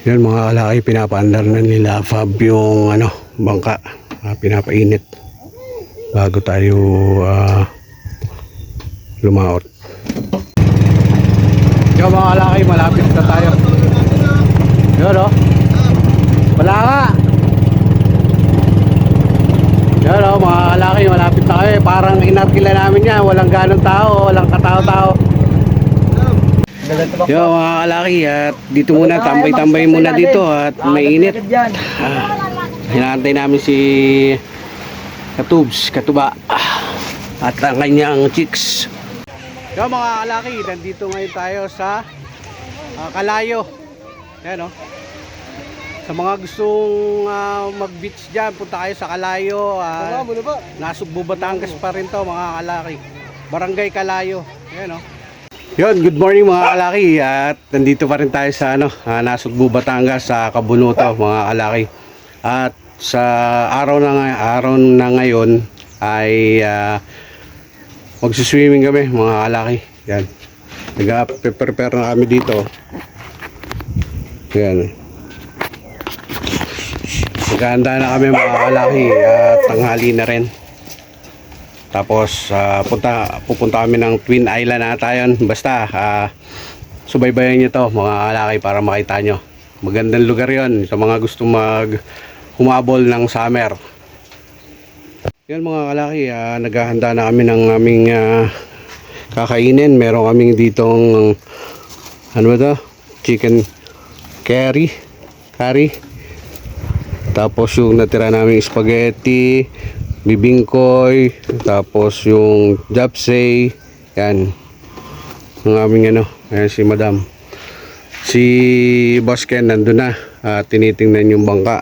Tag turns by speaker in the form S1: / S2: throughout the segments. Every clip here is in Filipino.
S1: Yan mga kalaki, pinapaandar na nila Fab yung bangka, pinapainit bago tayo lumaot. Yan mga kalaki, malapit na tayo. Yan o, wala nga. Yan o mga kalaki, malapit na kayo. Parang inarkila namin yan, walang ganong tao, walang katao-tao. Yo mga kalaki, at dito muna, tambay-tambay muna dito at mainit. Hinahantay namin si Katuba at ang kanyang chicks. Yo mga kalaki, nandito ngayon tayo sa Kalayo. Yan o. Sa mga gustong mag-beach dyan, punta kayo sa Kalayo. Nasugbo Batangas pa rin to mga kalaki. Barangay Kalayo. Yan o. Yun, good morning mga kalaki, at nandito pa rin tayo sa Nasugbo Batangas sa Kabunuto mga kalaki. At sa araw na ngayon ay magsuswimming kami mga kalaki. Yan, nag-prepare na kami dito. Yan, naghahanda na kami mga kalaki at tanghali na rin. Tapos pupunta kami ng Twin Island na tayo. Basta subaybayan nyo to mga kalaki para makita nyo. Magandang lugar yon sa mga gusto humabol ng summer. Yan mga kalaki, naghahanda na kami ng aming kakainin. Meron kaming ditong chicken curry. Tapos yung natira naming spaghetti, bibingkoy, tapos yung japsay. Yan ang aming ayan si madam. Si Boss Ken nandun na, tinitingnan yung bangka.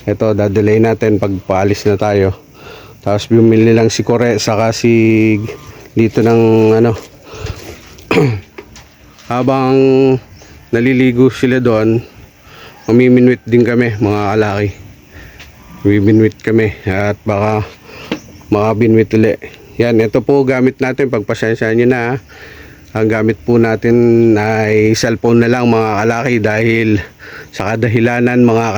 S1: Ito, dadalay natin pag paalis na tayo. Tapos bumili lang si Kore saka si dito ng habang naliligo sila doon, mamiminwit din kami mga kalaki. Bibinwit kami at baka makabinwit ulit. Yan, ito po gamit natin, pagpasensya nyo na. Ang gamit po natin ay cellphone na lang mga kalaki, dahil sa kadahilanan mga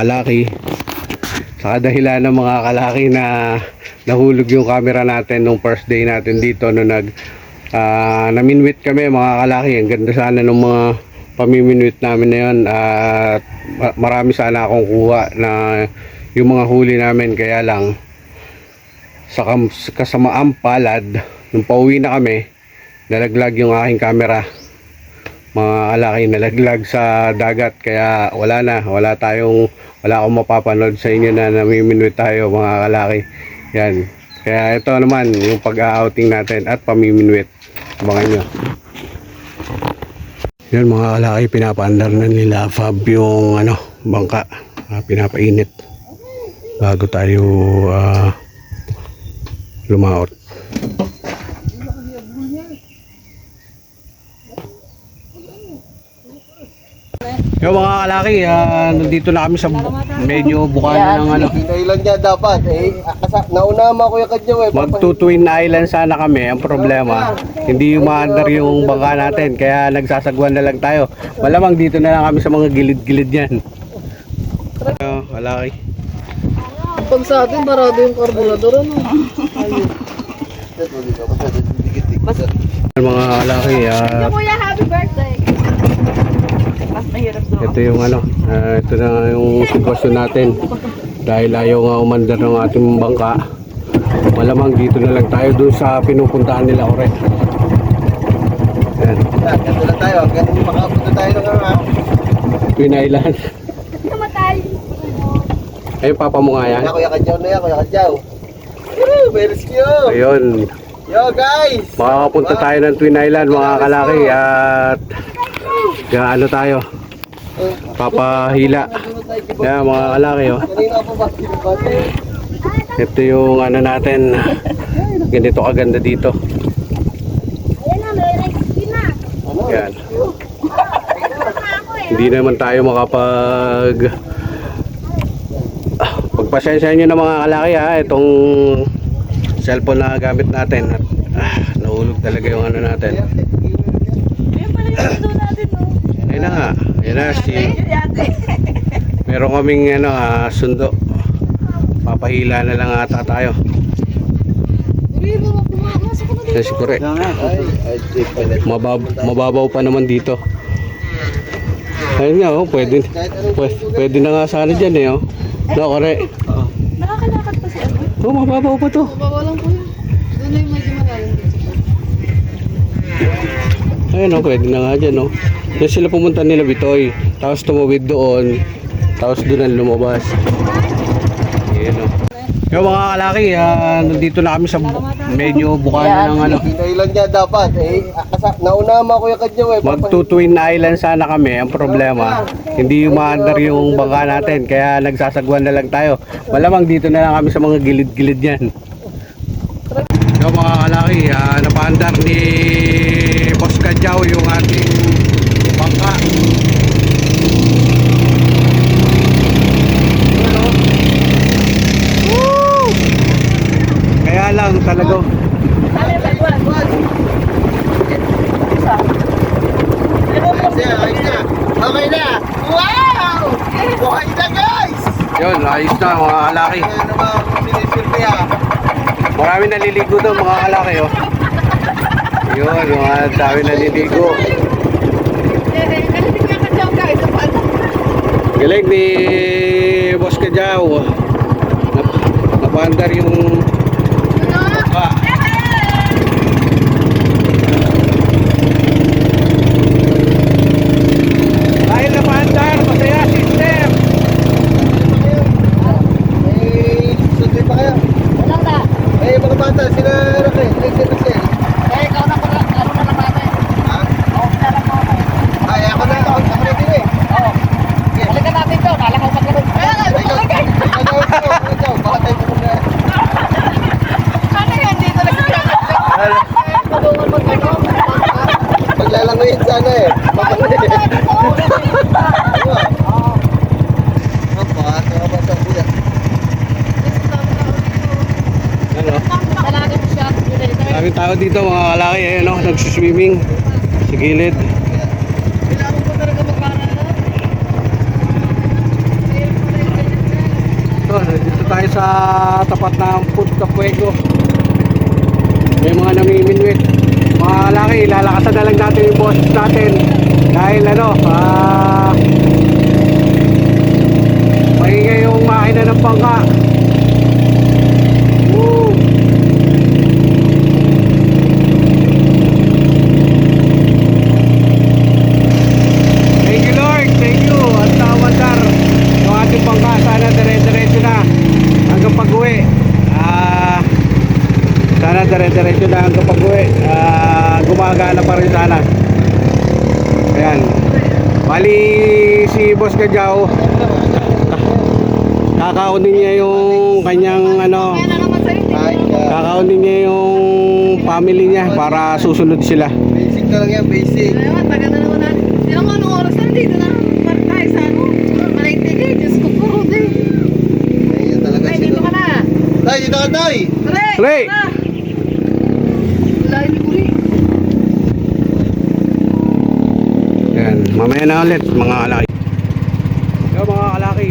S1: kalaki na nahulog yung camera natin nung first day natin dito nung naminwit kami mga kalaki. Ang ganda sana nung mga pamiminwit namin na yun, at marami sana akong kuha na yung mga huli namin. Kaya lang sa kasamaang palad, nung pauwi na kami, nalaglag yung aking camera mga kalaki, nalaglag sa dagat. Kaya wala akong mapapanood sa inyo na namiminwit tayo mga kalaki. Yan, kaya ito naman yung pag-outing natin at pamiminwit. Abangan nyo. Yan mga kalaki, pinapaandar na nila Fab yung bangka, pinapainit bago tayo lumaot. Yung mga kalaki, nandito na kami sa medyo bukana ng
S2: Island niya dapat nauna mo Kuya Kadyaw
S1: Magto-Twin Island sana kami. Ang problema, hindi umaandar yung bangka natin, kaya nagsasagwan na lang tayo. Malamang dito na lang kami sa mga gilid-gilid yan. Kalaki,
S3: pag sa atin, barado yung karburador,
S1: mga kalaki,
S3: Kuya, happy birthday! Mas mahirap doon.
S1: ito yung ito na yung sitwasyon natin. Dahil ayaw nga umandar ng ating bangka, malamang dito na lang tayo dun sa pinupuntahan nila Kore. Yan,
S2: ganito lang tayo, ganito makapunta tayo ng
S1: Twin Island.
S3: Namatay!
S1: Ayun, papa mo nga yan.
S2: Kuya Kadyaw na yan, Kuya Kadyaw. May rescue!
S1: Ayun,
S2: Yo guys!
S1: makakapunta tayo ng Twin Island mga kalaki, at tayo, papahila. Yan mga kalaki,
S2: Kanina po ba?
S1: ito yung natin. Ganito kaganda dito.
S3: Ayan na, may rescue na!
S1: Yan, hindi naman tayo pagpasensya nyo na mga kalaki, itong cellphone na gamit natin, at nahulog talaga yung natin.
S3: Ayan pala yung doon natin, no?
S1: Ayun na nga, ayun na si meron kaming sundo. Papahila na lang ata tayo. Yan si Kure. Mababaw pa naman dito. Ayun nga, oh, pwede na nga sana dyan eh. Oh. No, Kure.
S3: Nakakalakad pa si ano?
S1: Oh, mababaw pa to.
S3: Babawalan ko yun. Doon na yung medyo malalim dito.
S1: Ayun oh, pwede na nga dyan oh. Yan sila pumunta nila Bitoy. Tapos tumawid doon. Tapos doon ang lumabas. Ayan oh. Yung mga kalaki, nandito na kami sa medyo bukana ng ano.
S2: Pinailan niya dapat nauna mo Kuya Kadyaw eh.
S1: Magto-twin island sana kami. Ang problema, hindi umaandar yung bangka natin. Kaya nagsasagwan na lang tayo. Malamang dito na lang kami sa mga gilid-gilid yan. Yung mga kalaki, napaandar ni Boss Kadyaw yung ating bangka. Kaya lang talaga.
S2: Ayos na. Okay na. Wow! Okay na guys!
S1: Yun, ayos na mga kalaki.
S2: Ano naman sinisilbi ah.
S1: Marami naliligo doon mga kalaki oh. Yun, yung dami naliligo. Galing ni Boss Kadyaw. Napandar yung dahil napandar, masaya system.
S2: Eh, sunday pa kayo. Eh, mga bata, sila Roque. Ay, ako na din eh. Baka tayo pumunta. Paglalangoyin sana eh.
S1: Ano? Maraming tao dito mga kalaki, ayun oh, nagsiswimming sa gilid. So, dito tayo sa tapat ng Punta Fuego. May mga namiminwit. Mga kalaki, lalakasan na lang natin yung boses natin. Dahil maingay yung makina ng bangka. Woo! Thank you Lord, thank you. At nakamandar yung ating bangka, sana dire-diretso na hanggang pag-uwi. Sana dire-diretso na hanggang pag-uwi. Gumagana pa rin sana. Ayan. Bali si Boss Kadyaw, kakaunin niya yung kanyang kakaunin niya yung family niya para susunod sila.
S2: Basic na lang yan, basic. Ayun talaga sila. Tay, dito ka tay!
S1: Ray! Ayan, mamaya na ulit mga kalaki. Yung mga kalaki,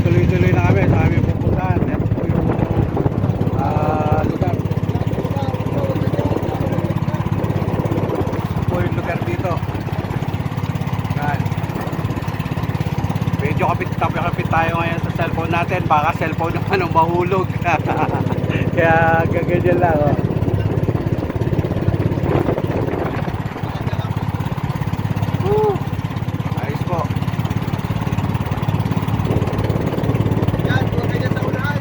S1: tuloy-tuloy na kami sa aming pupuntahan. Ito po yung lugar. Ito po yung lugar dito. Ayan. Medyo kapit tayo ngayon sa cellphone natin. Baka cellphone naman ang mahulog. Kaya gaganyan lang oh. Ayos po.
S2: Yan, huwag kayo sa unahan.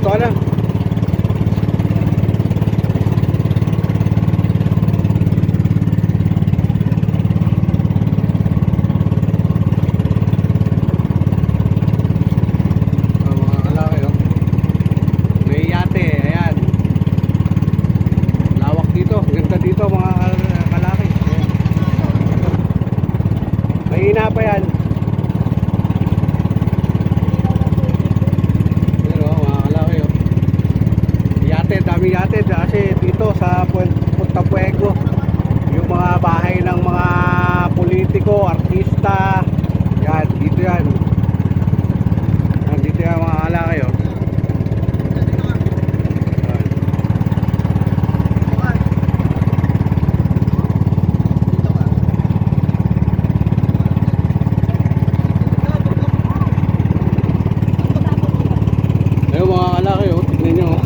S1: Ito na. Mga kalaki oh. May yate, ayan. Lawak dito, ganda dito mga kalaki. Ayan. Mahina pa yan. Pero mga kalaki oh. Yate, dami yate kasi dito sa Punta Fuego yung mga bahay ng mga pulis politiko, artista. Yan, dito yan. Dito yan mga kalaki, oh. Yan. Ayun mga kalaki, oh, tignan nyo, oh.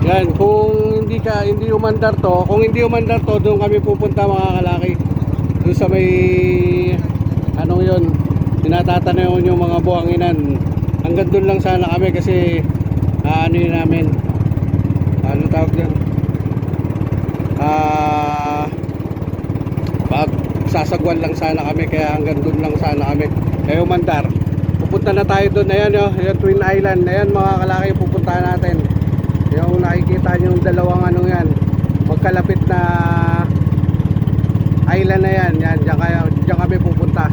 S1: Yan, kung hindi umandar to, doon kami pupunta mga kalaki. Doon sa may anong yun, tinatatanaw yung mga buhanginan. Hanggang doon lang sana kami kasi ano yun namin, ano tawag dyan, pag sasagwan lang sana kami, kaya hanggang doon lang sana kami. Kaya umandar, pupunta na tayo doon. Ayan, oh, yung Twin Island. Ayan mga kalaki, pupuntahan natin. Yung nakikita nyo yung dalawang ano yan, magkalapit na island na yan. Yan, dyan kami pupunta.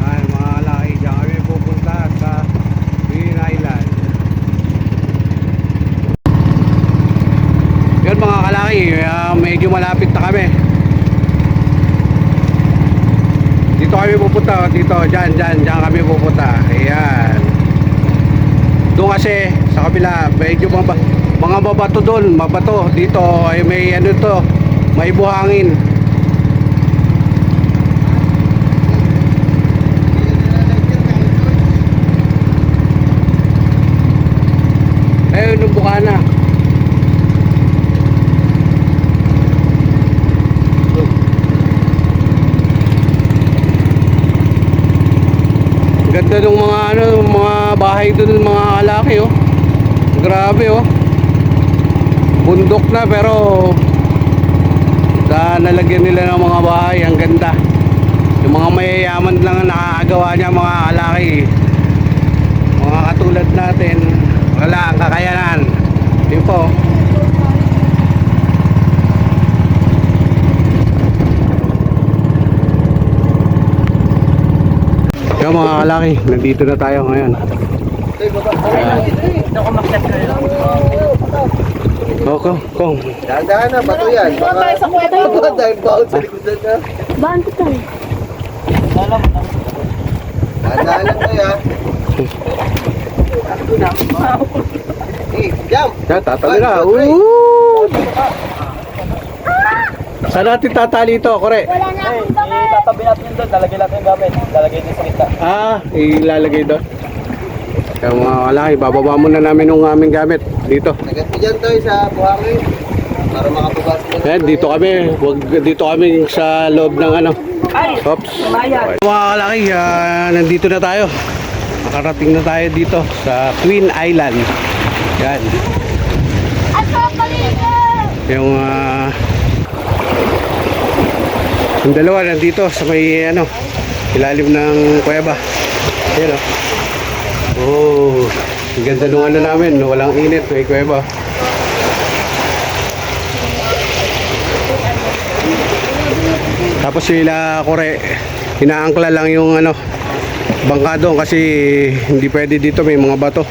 S1: Ay mga kalaki, dyan kami pupunta sa Twin Island. Yan mga kalaki, medyo malapit na kami. Dito kami pupunta, dito, dyan kami pupunta. Ayan. Doon kasi sa kabila, medyo mga mabato doon, mabato. Dito ay may ano to, may buhangin. Ayun, yung bukana. Ganda ng mga ano, mga bahay doon, mga kalaki, oh. Grabe, oh. Bundok na pero nalagyan nila ng mga bahay, ang ganda. Yung mga mayayaman lang ang nakakagawa niya mga kalaki. Mga katulad natin, wala ang kakayanan. Yun po. Yung mga kalaki, nandito na tayo ngayon. Kong.
S2: Dahan-dahan na, bato yan.
S3: Doon tayo sa kweta yun.
S2: Baka dahil baon sa likodan na.
S3: Baan ko tayo?
S2: Dahan-dahan lang tayo, ha. Jump!
S1: Yan, tatali na. Saan natin tatali ito, kore?
S3: Wala na akong bakit.
S4: Tatabi natin yun doon, lalagay natin yung gamit. Lalagay din sa kita.
S1: Ilalagay doon. Kaya mga kalaki, bababa muna namin yung aming gamit dito.
S2: Nagat mo dyan tayo sa buhangin. Para makapugas mo.
S1: Ayan, dito kami sa loob ng ano. Oops. Mga kalaki, nandito na tayo. Nakarating na tayo dito sa Twin Island. Yan.
S3: At papaligo!
S1: Yung dalawa nandito sa may ano, ilalim ng kuweba. Ayan, oh. Oh, ang ganda nung ano namin, walang init, may kuweba. Tapos sila kore, inaangkla lang yung ano, bangka doon kasi hindi pwede dito, may mga bato.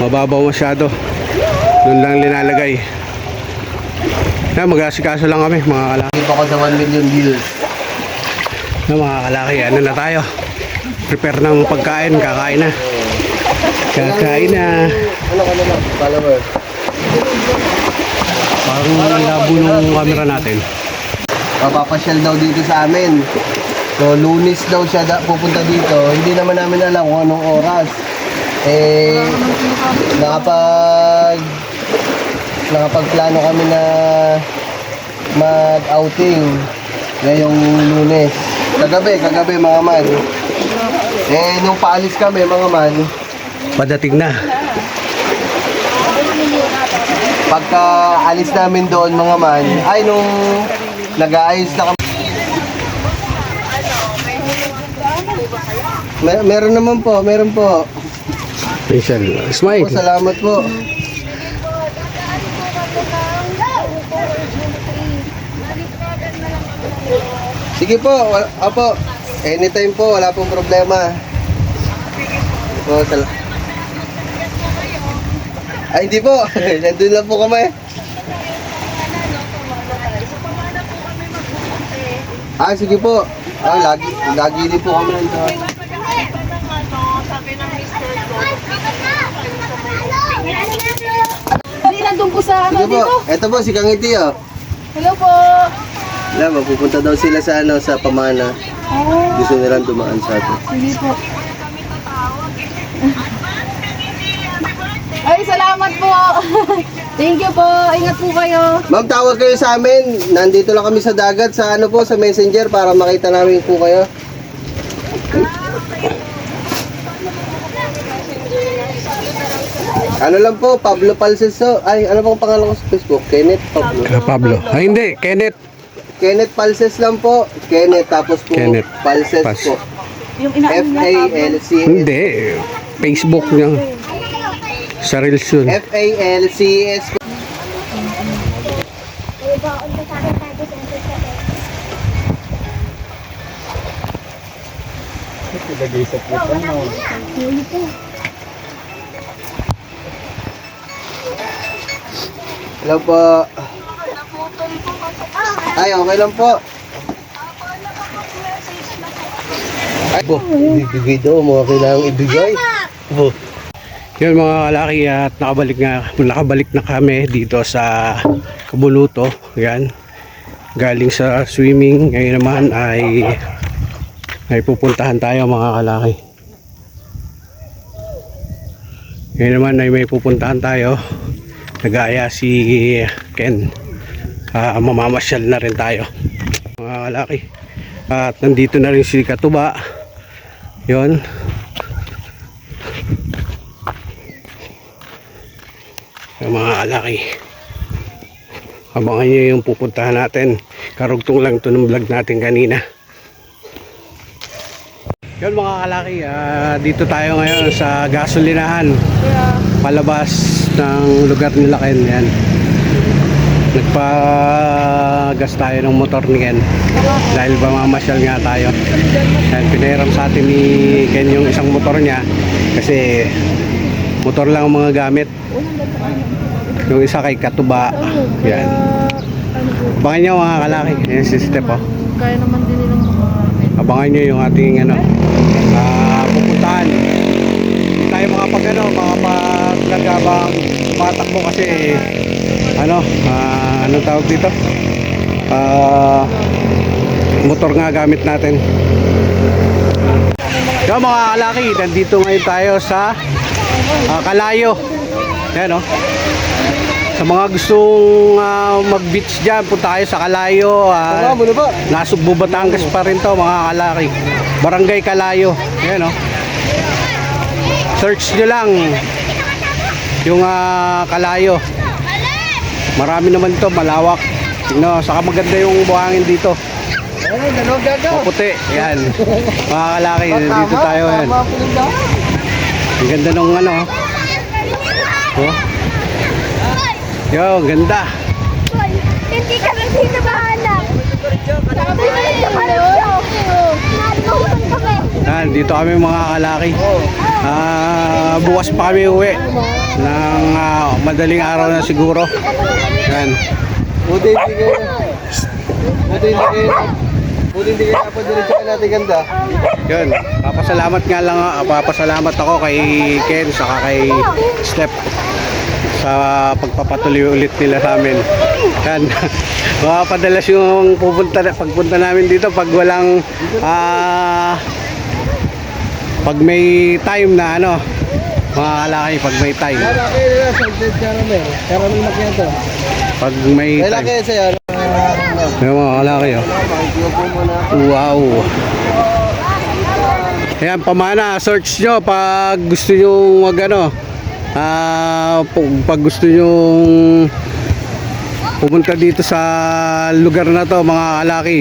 S1: Mababaw masyado. Doon lang linalagay. Na mag-asikaso lang kami, mga kalaki.
S2: Dito ko sa 1 million views.
S1: Na mga kalaki, ano na tayo? Prepare ng pagkain, kakain na. Kakain na.
S2: Ano ka na lang, follower?
S1: Parang labo ng camera natin.
S2: Papapasyal daw dito sa amin. So, Lunes daw siya pupunta dito. Hindi naman namin alam kung anong oras. Nakapagplano kami na mag-outing ngayong Lunes. Kagabi mga man. Nung paalis kami mga man,
S1: Padating na.
S2: pagka alis namin doon mga man, nung nag-aayos na kami. Meron po.
S1: Facial. Smile.
S2: Salamat po. Sige po, apo. Anytime po, wala pong problema. Ay, hindi po. Nandun lang po kami. Ah, sige po. Ah, lagi din po kami nandun.
S3: Hindi, nandun po sa
S2: Sige po.
S3: dito.
S2: Ito po, si Kangiti, oh.
S3: Hello po.
S2: Wala, mapupunta daw sila sa sa Pamana.
S3: Oh,
S2: Gusto nilang dumaan sa atin.
S3: sige po. Ay, salamat po. Thank you po. Ingat po kayo.
S2: Ma'am, tawag kayo sa amin. Nandito lang kami sa dagat sa ano po, sa Messenger para makita namin po kayo. Ano lang po, Pablo Palseso. Ay, ano pong pangalan ko sa Facebook? Kenneth Pablo.
S1: Pablo. Ay, hindi. Kenneth.
S2: Kenneth Palses lang po. Kenneth, tapos po
S1: Kenneth
S2: Palses
S1: Pas.
S2: po.
S3: Yung inaano niya,
S2: F-A-L-C-S.
S1: Hindi. Facebook niya. Sa Reels yun.
S2: F-A-L-C-S.
S4: Ilagay sa puto mo.
S2: Hello po. Ay, okay lang po. Ay, po, ibigay daw, mga kailangang ibigay. Po.
S1: Yun mga kalaki at nakabalik na kami dito sa Kabuluto. Yan. Galing sa swimming. Ngayon naman ay pupuntahan tayo mga kalaki. Ngayon naman ay may pupuntahan tayo. Nagaya si Ken. Mamamasyal na rin tayo mga kalaki. At nandito na rin si Katuba. Yun. Yung mga kalaki, abangan nyo yung pupuntahan natin. Karugtong lang ito ng vlog natin kanina. Yun mga kalaki, dito tayo ngayon sa gasolinahan palabas ng lugar nila Ken. Yan, nagpagas tayo ng motor ni Ken dahil mamasyal nga tayo. Yan, pinahiram sa atin ni Ken yung isang motor niya kasi motor lang ang mga gamit. Yung isa kay Katuba. Yan. Abangan nyo mga kalaki. Yan si Step, oh.
S3: Kaya naman din nilang mga
S1: Abangan nyo yung ating pupuntahan. Hindi tayo makapag patakbo kasi anong tawag dito? Motor nga gamit natin. Yung mga kalaki, nandito ngayon tayo sa Kalayo. Yan, oh. Sa mga gustong mag-beach dyan, punta kayo sa Kalayo.
S2: Ano ba?
S1: Nasugbo Batangas pa rin to mga kalaki. Barangay Kalayo. Yan, oh. Search nyo lang yung Kalayo. Marami naman to, malawak. No, saka maganda yung buhangin dito.
S2: Ay, dalawang gaga.
S1: Puti. Yan. Mga kalaki, dito tayo. Yan.
S2: Tama po lang.
S1: Ang ganda nung oh. Yo, ganda.
S3: Hindi ka lang dito mahanap.
S1: Yan, dito kami mga kalaki. Bukas pa kami uwi ng madaling araw na siguro. Yan.
S2: Buti hindi kayo napadiretso natin ganda.
S1: Yun. Papasalamat ako kay Ken saka kay Step sa pagpapatuloy ulit nila sa amin. Yan. Mapadalas yung pagpunta namin dito pag walang pag may time na mga kalaki, pag may time.
S2: Lalaki nila sa caramel. Caramel macchiato.
S1: Pag may
S2: Lalaki
S1: time.
S2: sa'yo.
S1: Yung mga kalaki, oh.
S2: Makikiyupo mo na.
S1: Wow. Ayan, Pamana, search nyo pag gusto nyo pag gusto nyo pumunta dito sa lugar na to mga kalaki.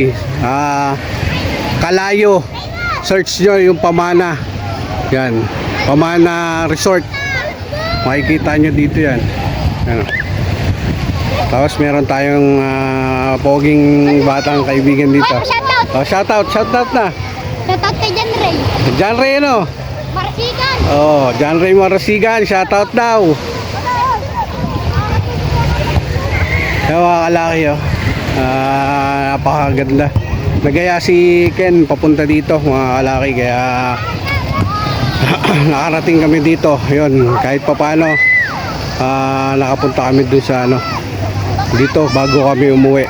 S1: Kalayo, search nyo yung Pamana. Yan, Pamana Resort. Makikita nyo dito yan. Ano. Tapos meron tayong poging batang kaibigan dito. Shoutout na.
S3: Shoutout kay John Ray.
S1: John Ray,
S3: Marasigan.
S1: Oh, John Ray Marasigan, shoutout daw. Kaya mga kalaki, oh. Napakaganda. Nagaya si Ken papunta dito mga kalaki, kaya nakarating kami dito. Yun, kahit papaano nakapunta kami dun sa ano, dito bago kami umuwi.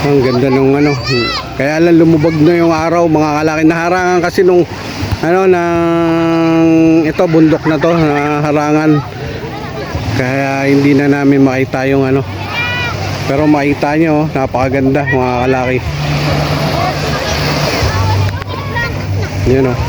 S1: Ang ganda nung ano, kaya lang lumubog na yung araw mga kalaki. Naharangan kasi nung ano, ng ito bundok na to, naharangan, kaya hindi na namin makita yung ano. Pero makita nyo, napakaganda mga kalaki. Yan o.